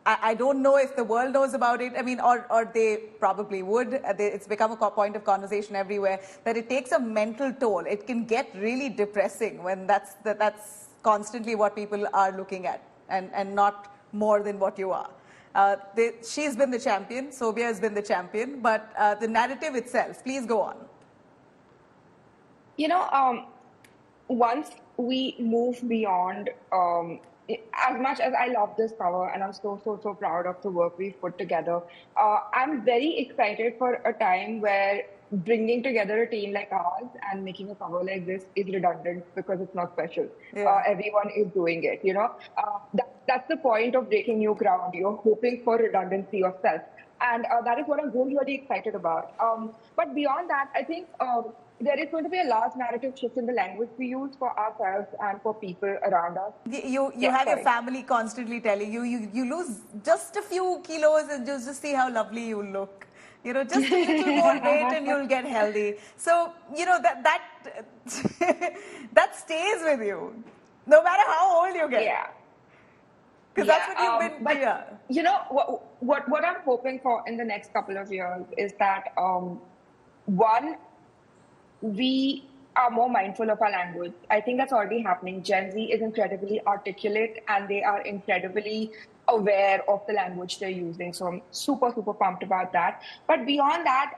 I don't know if the world knows about it. I mean, or they probably would. It's become a point of conversation everywhere that it takes a mental toll. It can get really depressing when that's constantly what people are looking at, and not more than what you are. She's been the champion. Sobia has been the champion. But the narrative itself, please go on. You know, once we move beyond, as much as I love this cover and I'm so proud of the work we've put together, I'm very excited for a time where bringing together a team like ours and making a cover like this is redundant because it's not special. Yeah. Everyone is doing it, you know. That's the point of breaking new ground. You're hoping for redundancy yourself. And that is what I'm really excited about. But beyond that, I think there is going to be a large narrative shift in the language we use for ourselves and for people around us. You have your family constantly telling you, you lose just a few kilos and just see how lovely you look. You know, just a little more weight and you'll get healthy. So, you know, that stays with you, no matter how old you get. Yeah. Because that's what you've been. But, yeah. You know, what I'm hoping for in the next couple of years is that, one, we are more mindful of our language. I think that's already happening. Gen Z is incredibly articulate and they are incredibly aware of the language they're using. So I'm super pumped about that. But beyond that,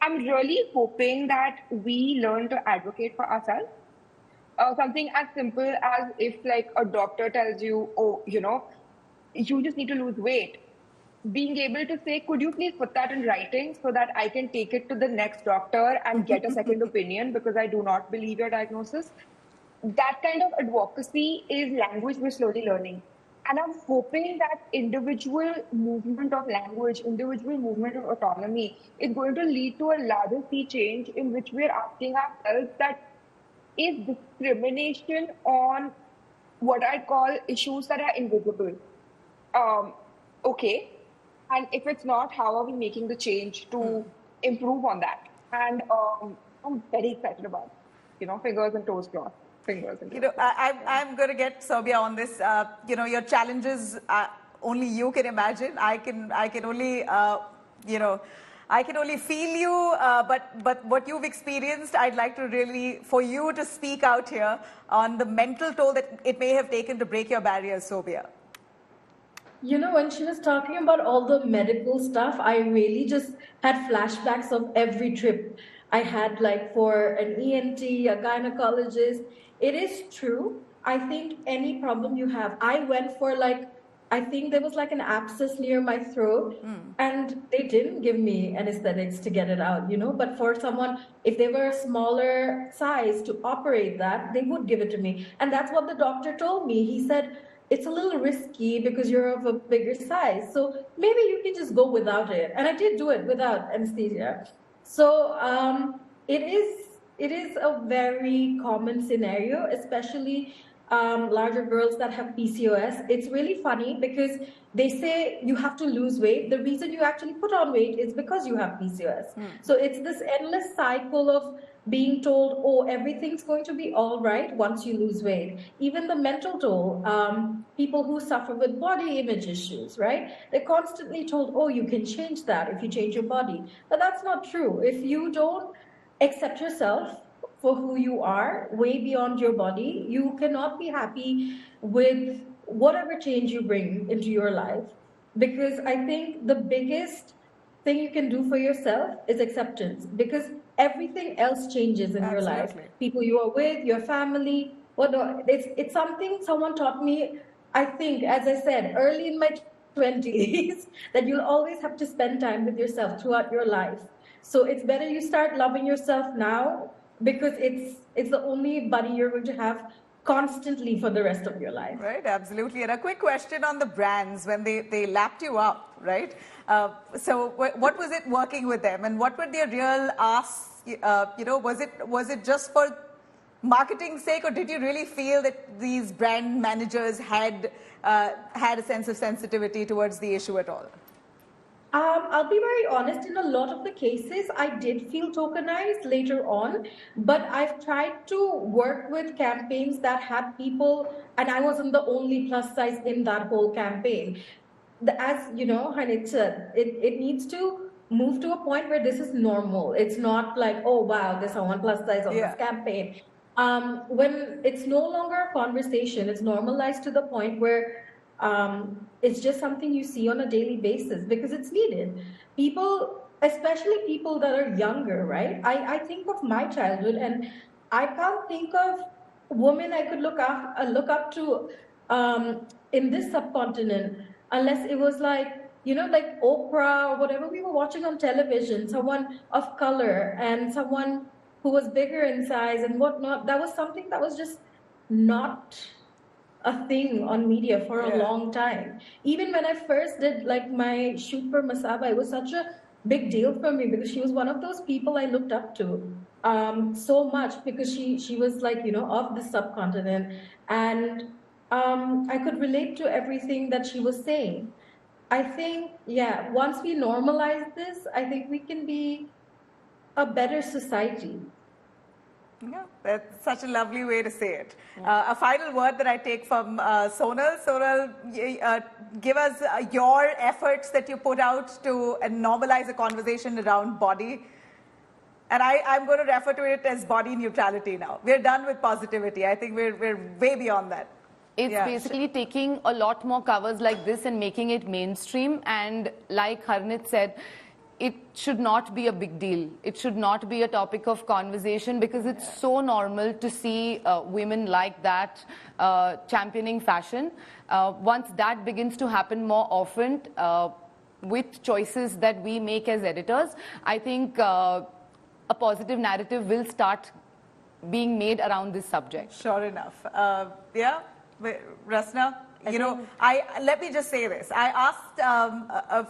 I'm really hoping that we learn to advocate for ourselves. Something as simple as if like a doctor tells you, oh, you know, you just need to lose weight. Being able to say, could you please put that in writing so that I can take it to the next doctor and get a second opinion because I do not believe your diagnosis. That kind of advocacy is language we're slowly learning. And I'm hoping that individual movement of language, individual movement of autonomy is going to lead to a larger sea change in which we're asking ourselves that is discrimination on what I call issues that are invisible. Okay. And if it's not, how are we making the change to improve on that? And I'm very excited about it. You know, fingers and toes crossed. Fingers and toes. You know, I'm going to get Sobia on this. You know, your challenges, only you can imagine. I can only, you know, I can only feel you, but what you've experienced, I'd like to really, for you to speak out here on the mental toll that it may have taken to break your barriers, Sobia. You know, when she was talking about all the medical stuff, I really just had flashbacks of every trip I had, like for an ENT, a gynecologist. It is true. I think any problem you have, I went for like, I think there was like an abscess near my throat and they didn't give me anesthetics to get it out, you know, but for someone, if they were a smaller size to operate that, they would give it to me. And that's what the doctor told me. He said, it's a little risky because you're of a bigger size. So maybe you can just go without it. And I did do it without anesthesia. So it is a very common scenario, especially larger girls that have PCOS. It's really funny because they say you have to lose weight. The reason you actually put on weight is because you have PCOS. So it's this endless cycle of being told, oh, everything's going to be all right once you lose weight. Even the mental toll, people who suffer with body image issues, right? They're constantly told, oh, you can change that if you change your body. But that's not true. If you don't accept yourself for who you are, way beyond your body, you cannot be happy with whatever change you bring into your life. Because I think the biggest thing you can do for yourself is acceptance, because everything else changes in your life. People you are with, your family, it's something someone taught me, I think, as I said, early in my 20s, that you'll always have to spend time with yourself throughout your life. So it's better you start loving yourself now, because it's the only buddy you're going to have constantly for the rest of your life. Right, absolutely. And a quick question on the brands when they lapped you up, right? So what was it working with them, and what were their real asks? You know, was it just for marketing's sake, or did you really feel that these brand managers had a sense of sensitivity towards the issue at all? I'll be very honest, in a lot of the cases, I did feel tokenized later on, but I've tried to work with campaigns that had people, and I wasn't the only plus size in that whole campaign. as you know, Hanit said, it needs to move to a point where this is normal. It's not like, oh wow, there's someone plus size on this campaign. When it's no longer a conversation, it's normalized to the point where it's just something you see on a daily basis because it's needed. People, especially people that are younger, right? I think of my childhood, and I can't think of women I could look up to in this subcontinent unless it was like, you know, like Oprah or whatever we were watching on television, someone of color and someone who was bigger in size and whatnot. That was something that was just not a thing on media for a long time. Even when I first did like my shoot for Masaba, it was such a big deal for me because she was one of those people I looked up to so much because she was like, you know, of the subcontinent, and I could relate to everything that she was saying. I think, yeah, once we normalize this, I think we can be a better society. Yeah, that's such a lovely way to say it. A final word that I take from Sonal. Sonal, give us your efforts that you put out to normalize a conversation around body. And I'm going to refer to it as body neutrality now. We're done with positivity. I think we're way beyond that. It's basically taking a lot more covers like this and making it mainstream. And like Harnit said, it should not be a big deal. It should not be a topic of conversation because it's so normal to see women like that championing fashion. Once that begins to happen more often with choices that we make as editors, I think a positive narrative will start being made around this subject. Sure enough. Rasna, let me just say this. I asked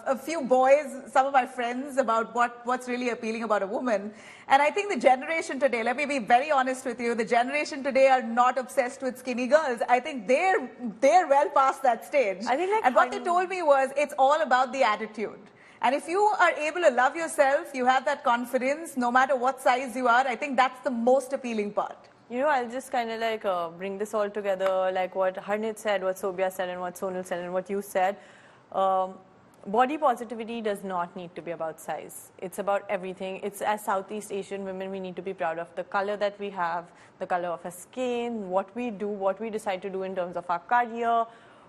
a few boys, some of my friends, about what's really appealing about a woman. And I think the generation today, let me be very honest with you, the generation today are not obsessed with skinny girls. I think they're well past that stage. And what they told me was it's all about the attitude. And if you are able to love yourself, you have that confidence, no matter what size you are, I think that's the most appealing part. You know, I'll just kind of like bring this all together, like what Harnit said, what Sobia said, and what Sonal said, and what you said. Body positivity does not need to be about size. It's about everything. It's, as Southeast Asian women, we need to be proud of the color that we have, the color of our skin, what we do, what we decide to do in terms of our career,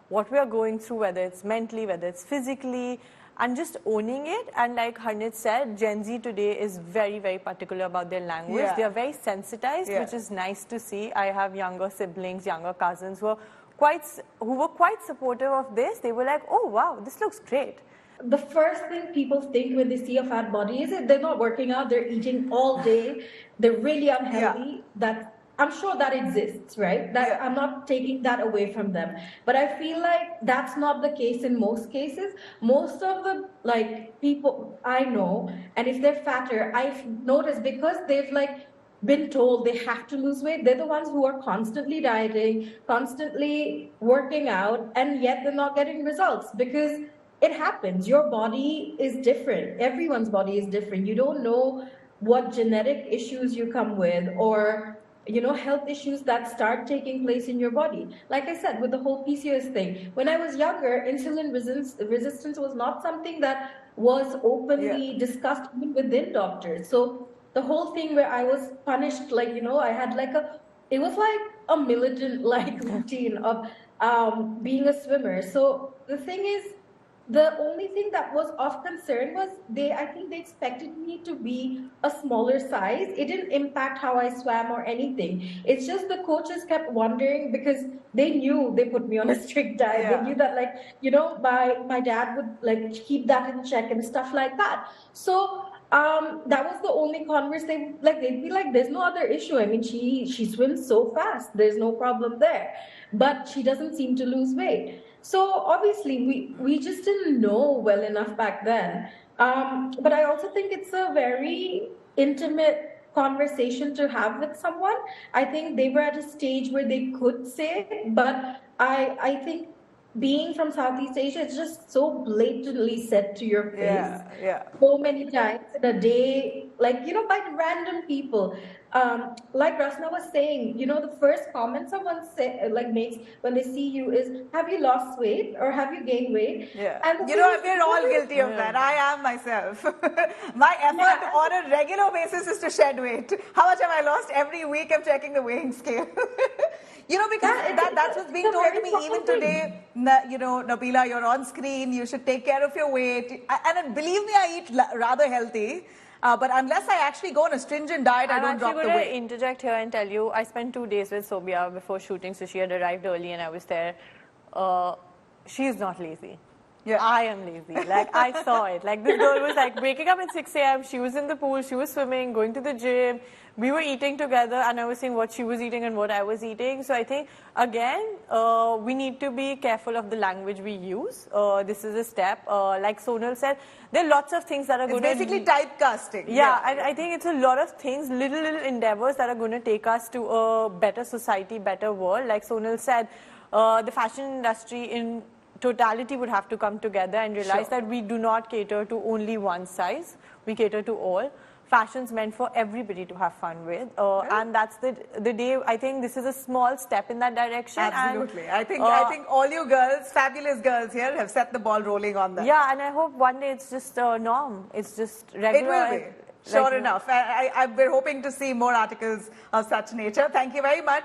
what we are going through, whether it's mentally, whether it's physically, and just owning it. And like Harnit said, Gen Z today is very, very particular about their language. They are very sensitized, which is nice to see. I have younger siblings, younger cousins who were quite supportive of this. They were like, oh wow, this looks great. The first thing people think when they see a fat body is that they're not working out, they're eating all day, they're really unhealthy. I'm sure that exists, right? I'm not taking that away from them. But I feel like that's not the case in most cases. Most of the people I know, and if they're fatter, I've noticed because they've been told they have to lose weight, they're the ones who are constantly dieting, constantly working out, and yet they're not getting results because it happens. Your body is different. Everyone's body is different. You don't know what genetic issues you come with or health issues that start taking place in your body. Like I said, with the whole PCOS thing, when I was younger, insulin resistance was not something that was openly discussed even within doctors. So the whole thing where I was punished, I had it was like a militant routine of being a swimmer. So the thing is, the only thing that was of concern was I think they expected me to be a smaller size. It didn't impact how I swam or anything. It's just the coaches kept wondering because they knew they put me on a strict diet. They knew that my dad would keep that in check and stuff like that. So that was the only conversation. They'd be like, there's no other issue. I mean, she swims so fast. There's no problem there. But she doesn't seem to lose weight. So obviously we just didn't know well enough back then. But I also think it's a very intimate conversation to have with someone. I think they were at a stage where they could say it, but I think being from Southeast Asia, it's just so blatantly said to your face. So many times in a day, like, by random people. Like Rasna was saying, the first comment someone makes when they see you is, have you lost weight or have you gained weight? Yeah. And We're all guilty of that. I am myself. My effort on a regular basis is to shed weight. How much have I lost? Every week I'm checking the weighing scale. Because that's what's being told to me even today. Nabila, you're on screen. You should take care of your weight. And believe me, I eat rather healthy. But unless I actually go on a stringent diet, I don't drop the weight. I'm actually going to interject here and tell you, I spent 2 days with Sobia before shooting, so she had arrived early and I was there. She's not lazy. Yeah. I am lazy. Like, I saw it. Like, this girl was like waking up at 6 a.m. She was in the pool. She was swimming, going to the gym. We were eating together, and I was seeing what she was eating and what I was eating. So I think, again, we need to be careful of the language we use. This is a step. Like Sonal said, there are lots of things that are going to... It's basically typecasting. Yeah, I think it's a lot of things, little endeavors that are going to take us to a better society, better world. Like Sonal said, the fashion industry in totality would have to come together and realize that we do not cater to only one size. We cater to all. Fashion's meant for everybody to have fun with. And that's the day, I think this is a small step in that direction. Absolutely. And, I think all you girls, fabulous girls here, have set the ball rolling on that. Yeah, and I hope one day it's just a norm. It's just regular. It will be. Sure enough. We're hoping to see more articles of such nature. Thank you very much.